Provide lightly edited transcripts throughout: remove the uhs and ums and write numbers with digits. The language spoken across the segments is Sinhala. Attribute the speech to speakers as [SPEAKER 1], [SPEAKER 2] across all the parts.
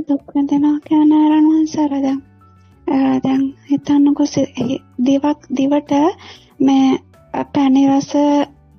[SPEAKER 1] දුක් විඳිනවා කියන ආරණවංශර දැන් හිතන්නකො දිවට මේ පැණි රස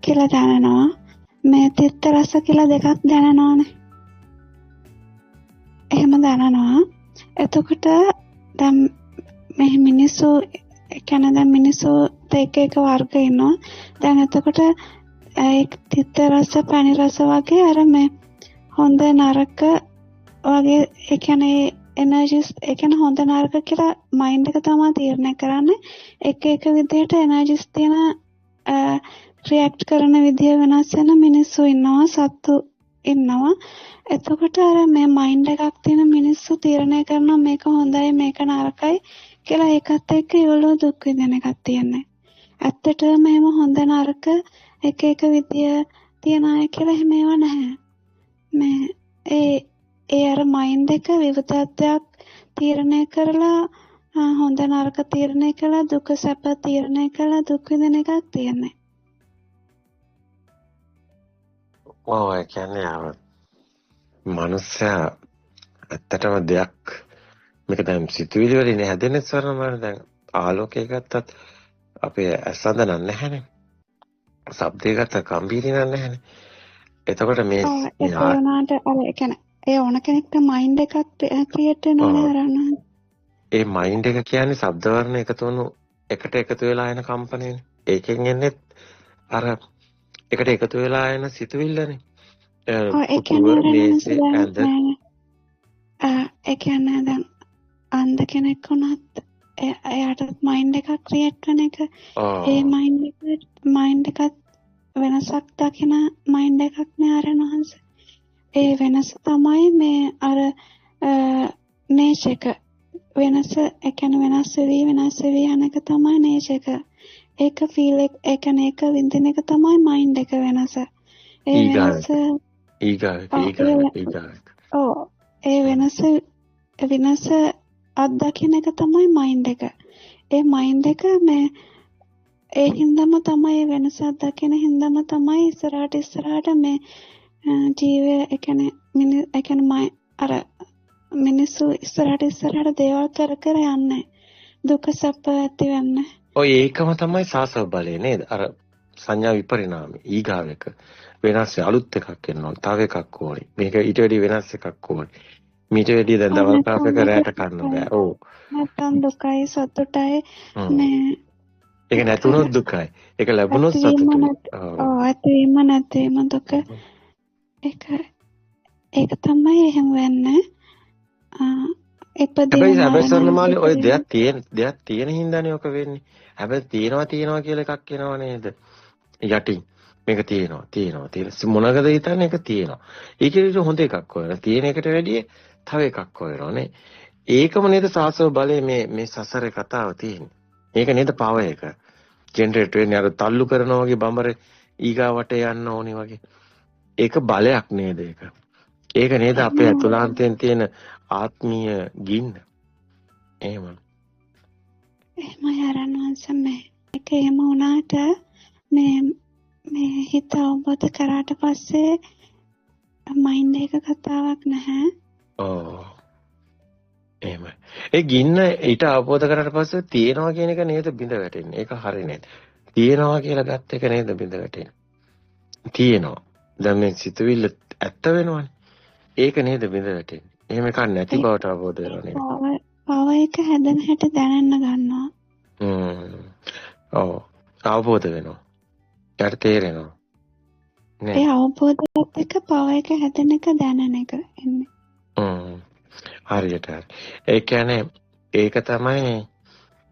[SPEAKER 1] කියලා දැනෙනවා මේ තිත්ත රස කියලා දෙකක් දැනෙනවානේ. එහෙම දැනෙනවා. එතකොට දැන් මේ මිනිස්සු කියන්නේ දැන් මිනිස්සු එක වර්ග ඉන්නවා. දැන් එතකොට ඒ තිත්ත රස පැණි රස වගේ අර මේ හොඳ නරක වගේ ඒ කියන්නේ එනර්ජිස් ඒ කියන්නේ හොඳ නරක කියලා මයින්ඩ් එක තමයි තීරණය කරන්නේ. එක විදිහට එනර්ජිස් තියෙන රියැක්ට් කරන විදිය වෙනස් වෙන මිනිස්සු ඉන්නවා, සත්තු ඉන්නවා. එතකොට අර මේ මයින්ඩ් එකක් තියෙන මිනිස්සු තීරණය කරනවා මේක හොඳයි මේක නරකයි කියලා. ඒකත් එක්ක ඒගොල්ලෝ දුක් විඳින එකක් තියෙන්නේ. ඇත්තටම එහෙම හොඳ නරක එක විදිය තියන අය කියලා එහෙම ඒවා නැහැ. මේ ඒ අර මයින්ඩ් එක විවිධත්වයක් තීරණය කරලා හොඳ නරක තීරණය කළා දුක සැප තීරණය කළා දුක් විඳින එකක් තියෙන්නේ.
[SPEAKER 2] ඒ කියන්නේ මනුස්සයා ඇත්තටම දෙයක් මේක දැන් සිතුවිලි වලින් හැදෙන්නේ සරණම දැන් ආලෝකය ගත්තත් අපේ ඇස් අඳනන්නේ නැහැනේ. ශබ්දය ගත්ත කම්බීරි නැහැනේ. එතකොට මේ
[SPEAKER 1] ඒක උනාට අර ඒ කියන්නේ ඒ ඕන කෙනෙක්ට මයින්ඩ් එකක් ක්‍රියේට් වෙනවනේ අරන්න.
[SPEAKER 2] ඒ මයින්ඩ් එක කියන්නේ ශබ්ද වර්ණ එකතු වුණු එකට එකතු වෙලා එන කම්පනයනේ. ඒකෙන් එන්නේ අර එකට එකතු වෙලා එන සිතුවිල්ලනේ.
[SPEAKER 1] ඒ කියන්නේ දැන් අන්ධ කෙනෙක් වුණත් එයාට මයින්ඩ් එකක් ක්‍රියේට් වෙන එක. ඒ මයින්ඩ් එකත් වෙනසක් දකින මයින්ඩ් එකක් නේ ආරණවංශ. ඒ වෙනස තමයි මේ අර නේචර් එක වෙනස ඒ කියන්නේ වෙනස් වෙවි යන එක තමයි නේචර් එක. ඒක ෆීල් ඒ කියන්නේ ඒක විඳින එක තමයි මයින්ඩ් එක වෙනස. ඒ වෙනස ඒ වෙනස අත්දකින්න එක තමයි මයින්ඩ් එක. ඒ මයින්ඩ් එක මේ ඒ හින්දාම තමයි වෙනස අත්දකින්න හින්දාම තමයි ඉස්සරහට මේ ජීවය ඒ කියන්නේ අර මිනිස්සු ඉස්සරහට දේවල් කර යන්නේ දුක සැප ඇති වෙන්නේ.
[SPEAKER 2] ඒකම තමයි සාසව බලය නේද? අර සංඥා විපරිණාමය ඊගාව එක වෙනස් අලුත් එකක් එනවා. තව එකක් ඕනේ. මේක ඊට වැඩි වෙනස් එකක් ඕනේ. මීට වැඩි දැන් දවල් කාපේක රැට කන්න බෑ.
[SPEAKER 1] නැත්තම් දුකයි සතුටයි මේ
[SPEAKER 2] ඒක නැතුනොත් දුකයි. ඒක ලැබුණොත් සතුටුයි.
[SPEAKER 1] ඇතිවීම නැතිවීම දුක. ඒක තමයි එහෙම වෙන්නේ.
[SPEAKER 2] හැබැයි සර්ණමාලි ඔය දෙයක් තියෙන හින්දානේ ඔක වෙන්නේ. හැබැයි තියනවා කියලා එකක් එනවා නේද? යටින් මේක තියෙනවා. මොනකද හිතන්නේ ඒක තියෙනවා. ඒකේ හොඳ එකක් හොයනවා. තියෙන එකට වැඩිය තව එකක් හොයනවා නේ. ඒකම නේද සාසව බලයේ මේ සසරේ කතාව තියෙන්නේ. මේක නේද පව එක. ජෙනරේට් වෙන්නේ අර තල්ලු කරනවා වගේ බඹරේ ඊගාවට යන්න ඕනි වගේ. ඒක බලයක් නේද ඒක. ඒක නේද අපේ අතුලාන්තයෙන් තියෙන ආත්මීය ගින්න. එහෙම
[SPEAKER 1] ආරණවංශ මේක එහෙම වුණාට මේ හිත අවබෝධ කරාට පස්සේ මයින්ඩ් එක කතාවක් නැහැ.
[SPEAKER 2] එහෙම. ඒ ගින්න ඊට අවබෝධ කරාට පස්සේ තියෙනවා කියන එක නේද බිඳ වැටෙන්නේ. ඒක හරි නේද? තියෙනවා කියලා ගත්ත එක නේද බිඳ වැටෙන්නේ. තියෙනවා. දැන් මේ සිතුවිල්ල ඇත්ත වෙනවනේ. ඒක නේද බිඳ වැටෙන්නේ. එහෙම එකක් නැති බවට අවබෝධ වෙනවා නේද?
[SPEAKER 1] පව එක හැදෙන හැට දැනන්න ගන්නවා.
[SPEAKER 2] අවබෝධ වෙනවා. ඊට තේරෙනවා.
[SPEAKER 1] ඒ අවබෝධයත් එක්ක පව එක හැදෙන එක දැනන එක එන්නේ.
[SPEAKER 2] හරියට හරි. ඒ කියන්නේ ඒක තමයි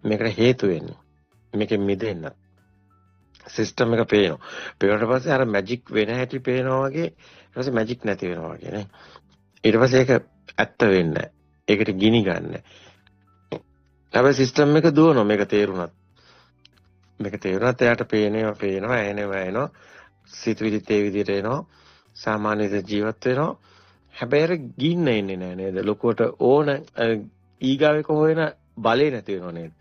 [SPEAKER 2] මේකට හේතු වෙන්නේ. මේකෙන් මිදෙන්න. සිස්ටම් එක පේනවා. පේනට පස්සේ අර මැජික් වෙන හැටි පේනවා වගේ ඊට පස්සේ මැජික් නැති වෙනවා වගේ නේ. ඊට පස්සේ ඒක ඇත්ත වෙන්නේ නැහැ. ඒකට ගිනි ගන්න. හැබැයි සිස්ටම් එක දුවනවා මේක තේරුණත්. එයාට පේනවා ඇහෙනවා. සිතුවිලිත් ඒ විදිහට එනවා. සාමාන්‍ය ජීවත් වෙනවා. හැබැයි අර ගින්න එන්නේ නැහැ නේද? ලොකුවට ඕන ඊගාවෙක හොයන බලේ නැති වෙනව නේද?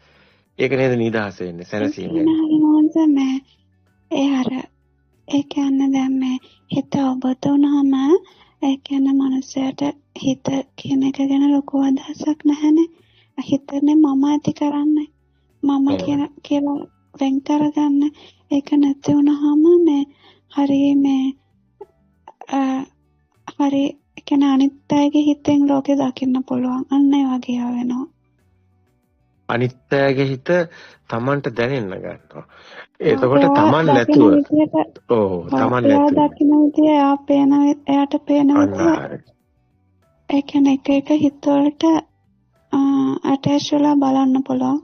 [SPEAKER 2] ඒක නේද නිදහස වෙන්නේ සැනසීම.
[SPEAKER 1] ඒ කියන්නේ දැන් මේ හිත අවබෝධ වුණාම ඒ කියන්නේ මනුස්සයට හිත කියන එක ගැන ලොකු අදහසක් නැහැනේ. හිතන්නේ මම ඇති කරන්නේ. මම කියලා වෙන් කරගන්න. ඒක නැති වුණාම මේ හරි කියන්නේ අනිත් අයගේ හිතෙන් ලෝකෙ දකින්න පුළුවන්. අන්න ඒ වගේ වෙනවා.
[SPEAKER 2] අනිත් අයගේ හිත Tamanට දැනෙන්න ගන්නවා. එතකොට Taman නැතුව Taman නැතුව
[SPEAKER 1] දකින්න විදිය එයාට පේන විදිය ඒ කියන්නේ එක හිතවලට ඇටච් වෙලා බලන්න පුළුවන්.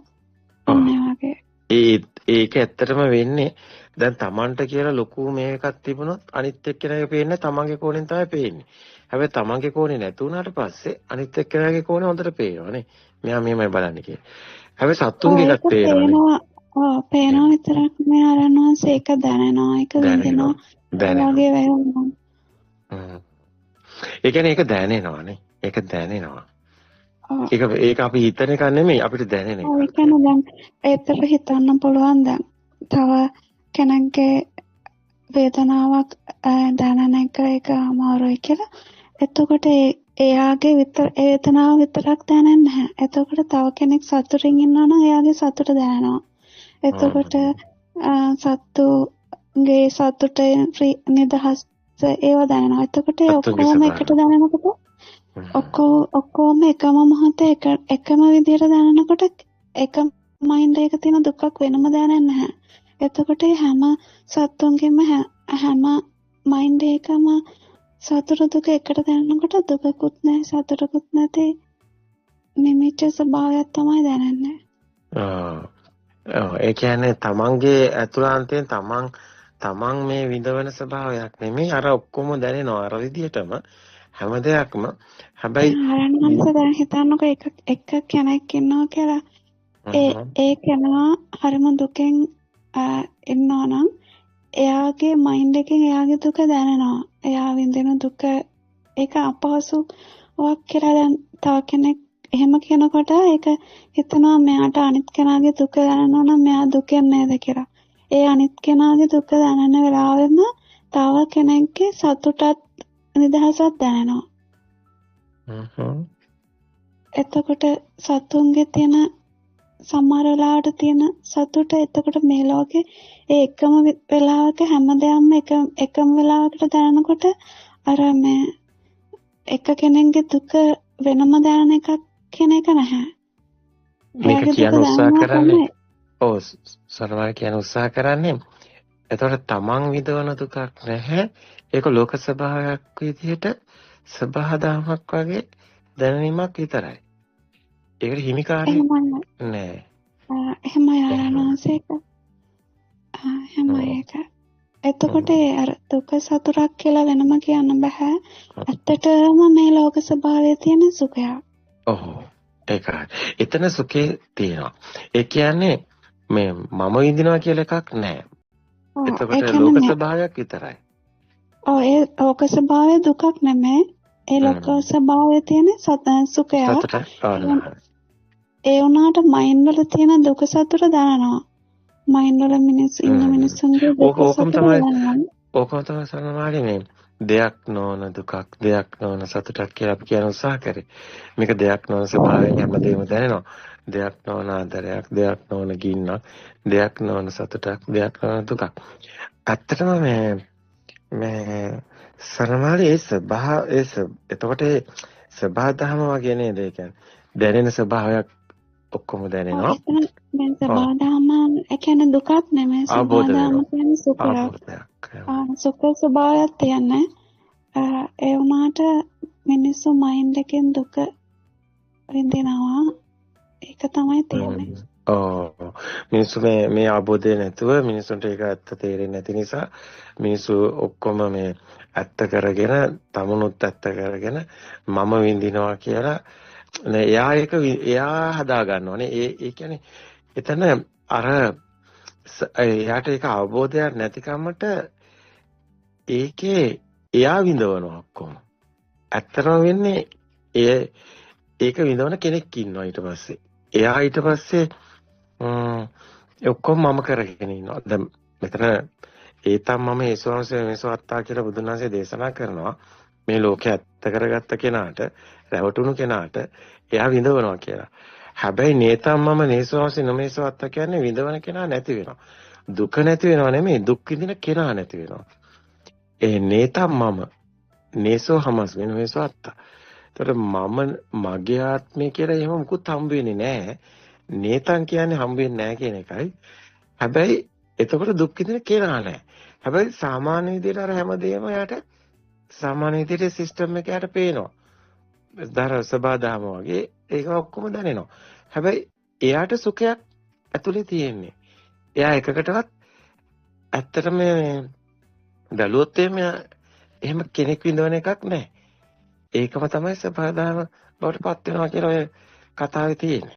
[SPEAKER 1] අන්න ඒ වගේ.
[SPEAKER 2] ඒක ඇත්තටම වෙන්නේ දැන් Tamanට කියලා ලොකු මේකක් තිබුණොත් අනිත් එක්කෙනාගේ පේන්නේ Tamanගේ කෝණයෙන් තමයි පේන්නේ. හැබැයි Tamanගේ කෝණේ නැති වුණාට පස්සේ අනිත් එක්කෙනාගේ කෝණේ හොඳට පේනවනේ. මෙයා මෙහෙමයි බලන්නේ කියලා. හැබැයි සත්තුන්ගේ එකක් පේනවනේ.
[SPEAKER 1] පේනවා විතරක් මේ ආරණවංශ ඒක දැනෙනවා. ඒක විඳිනවා. වගේ වෙනවා.
[SPEAKER 2] ඒ කියන්නේ ඒක දැනෙනවානේ. ඒක දැනෙනවා. ඒක අපි හිතන එක නෙමෙයි අපිට දැනෙන එක.
[SPEAKER 1] ඒ කියන්නේ දැන් ඒතර හිතන්න පුළුවන් දැන් තව කෙනෙක්ගේ වේදනාවක් දැනෙන එක අමාරුයි කියලා. එතකොට එයාගේ වේදනාව විතරක් දැනෙන්නේ නැහැ. එතකොට තව කෙනෙක් සතුටින් ඉන්නවා නම් එයාගේ සතුට දැනෙනවා. එතකොට සතුගේ සතුටේ නිදහස් ඒව දැනෙනවා. එතකොට ඔක්කොම එකට දැනෙනකොට ඔක්කොම එකම මොහොතේ එකම විදියට දැනෙනකොට එක මයින්ඩ් එක තියෙන දුකක් වෙනම දැනෙන්නේ නැහැ. එතකොට හැම සත්තුන්ගෙම හැම මයින්ඩ් එකම සතුට දුක එකට දැනෙනකොට දුකකුත් නැහැ සතුටකුත් නැති නිමිච්ච ස්වභාවයක් තමයි දැනෙන්නේ.
[SPEAKER 2] ඒ කියන්නේ තමන්ගේ ඇතුළාන්තයෙන් තමන් මේ විඳවන ස්වභාවයක් නෙමෙයි අර ඔක්කොම දැනෙනවා අර විදියටම හැම දෙයක්ම. හැබැයි
[SPEAKER 1] ආරණ්‍යංශ දැන් හිතන්නකෝ එක කෙනෙක් ඉන්නවා කියලා. ඒ කෙනා හරිම දුකෙන් ඉන්නවා නම් එයාගේ මයින්ඩ් එකෙන් එයාගේ දුක දැනෙනවා. එයා විඳින දුක ඒක අපහසුවක් කියලා දැන් තව කෙනෙක් එහෙම කියනකොට ඒක හිතනවා මෙයාට අනිත් කෙනාගේ දුක දැනෙනවා නම් මෙයා දුකෙන් නේද කියලා. ඒ අනිත් කෙනාගේ දුක දැනෙන වෙලාවෙම තව කෙනෙක්ගේ සතුටත් නිදහසක් දැනෙනවා. එතකොට සතුන්ගේ තියෙන සමහර වෙලාවට තියෙන සතුට එතකොට මේ ලෝකේ ඒ එකම වෙලාවක හැමදේම එකම වෙලාවකට දැනනකොට අර මේ එක කෙනෙක්ගේ දුක වෙනම දැනන එකක් කියන එක නැහැ.
[SPEAKER 2] මේක කියන උත්සාහ කරන්නේ සරවල් කියන උත්සාහ කරන්නේ එතකොට තමන් විඳවන දුකක් නැහැ. ඒක ලෝක ස්වභාවයක් විදිහට සබහාදාමක් වගේ දැනීමක් විතරයි. ඒකට හිමිකාරය නෑ.
[SPEAKER 1] එහෙම ආරණාසේක. එහෙම ඒක. එතකොට අර දුක සතුටක් කියලා වෙනම කියන්න බෑ. ඇත්තටම මේ ලෝක ස්වභාවයේ තියෙන සුඛය.
[SPEAKER 2] ඔව්. ඒකයි. එතන සුඛේ තියෙනවා. ඒ කියන්නේ මේ මම විඳිනවා කියලා එකක් නෑ. එතකොට ලෝක ස්වභාවයක් විතරයි.
[SPEAKER 1] ඒ ලෝක ස්වභාවය දුකක් නෙමෙයි. ඒ ලෝක ස්වභාවයේ තියෙන සුඛය. ඒ වුණාට මයින්ඩ් වල තියෙන දුක සතුට දැනනවා. මයින්ඩ් වල ඉන්න මිනිස්සුන්ගේ දුක සතුට දැනනවා.
[SPEAKER 2] ඕකම තමයි සරණමාලි මේ දෙයක් නොවන දුකක් දෙයක් නොවන සතුටක් කියලා අපි කියන උත්සාහ කරේ. මේක දෙයක් නොවන ස්වභාවයෙන් හැමදේම දැනෙනවා. දෙයක් නොවන ආදරයක්, දෙයක් නොවන ගින්නක්, දෙයක් නොවන සතුටක්, දෙයක් නොවන දුකක්. ඇත්තටම මේ සරණමාලි එතකොට ස්වභාවධර්ම වගේ නේද? ඒ කියන්නේ දැනෙන ස්වභාවයක් ඔක්කොම දැනෙනවා.
[SPEAKER 1] දැන් සබාදාම ඒ කියන්නේ දුකක් නෙමෙයි. සබාදාම කියන්නේ සුඛයක්. සුඛ ස්වභාවයක් තියන්නේ. ඒ වුණාට මිනිස්සු මයින්ඩ් එකෙන් දුක විඳිනවා. ඒක තමයි තියෙන්නේ.
[SPEAKER 2] මිනිස්සු මේ අවබෝධය නැතුව මිනිස්සුන්ට ඒක ඇත්ත තේරෙන්නේ නැති නිසා මිනිස්සු ඔක්කොම මේ ඇත්ත කරගෙන තමුණුත් ඇත්ත කරගෙන මම විඳිනවා කියලා එයා හදා ගන්නවානේ. ඒ කියන්නේ එතන අර එයාට ඒක අවබෝධයක් නැතිකමට ඒකේ එයා විඳවනවා ඔක්කොම. ඇත්තම වෙන්නේ ඒක විඳවන කෙනෙක් ඉන්නවා ඊට පස්සේ. එයා ඊට පස්සේ ඔක්කොම මම කරගෙන ඉන්නවා. දැන් මෙතන ඒතම් මම ඒසෝංශ මේසෝ අත්තා කියලා බුදුන් වහන්සේ දේශනා කරනවා. මේ ලෝකේ ඇත්ත කරගත්ත කෙනාට, රැවටුණු කෙනාට එයා විඳවනවා කියලා. හැබැයි නේතම්මම නේසෝවසි නමේසවත්ත කියන්නේ විඳවන කෙනා නැති වෙනවා. දුක නැති වෙනව නෙමෙයි, දුක් විඳින කෙනා නැති වෙනවා. ඒ නේතම්මම නේසෝ හමස් නමේසවත්ත. ඒතර මම මගේ ආත්මය කියලා එහෙම මුකුත් හම්බ වෙන්නේ නැහැ. නේතන් කියන්නේ හම්බ වෙන්නේ නැහැ කියන එකයි. හැබැයි එතකොට දුක් විඳින කෙනා නැහැ. හැබැයි සාමාන්‍ය විදිහට අර හැමදේම යාට සාමාන්‍ය විදිහට සිස්ටම් එක යාට පේනවා. දර සබදාම වගේ ඒක ඔක්කොම දැනෙනවා. හැබැයි එයාට සුඛයක් ඇතුලේ තියෙන්නේ. එයා එකකටවත් ඇත්තටම බැලුවොත් එහෙම කෙනෙක් විඳවන එකක් නැහැ. ඒකම තමයි සබදාම බවට පත් වෙනවා කියලා ඔය කතාවේ තියෙන්නේ.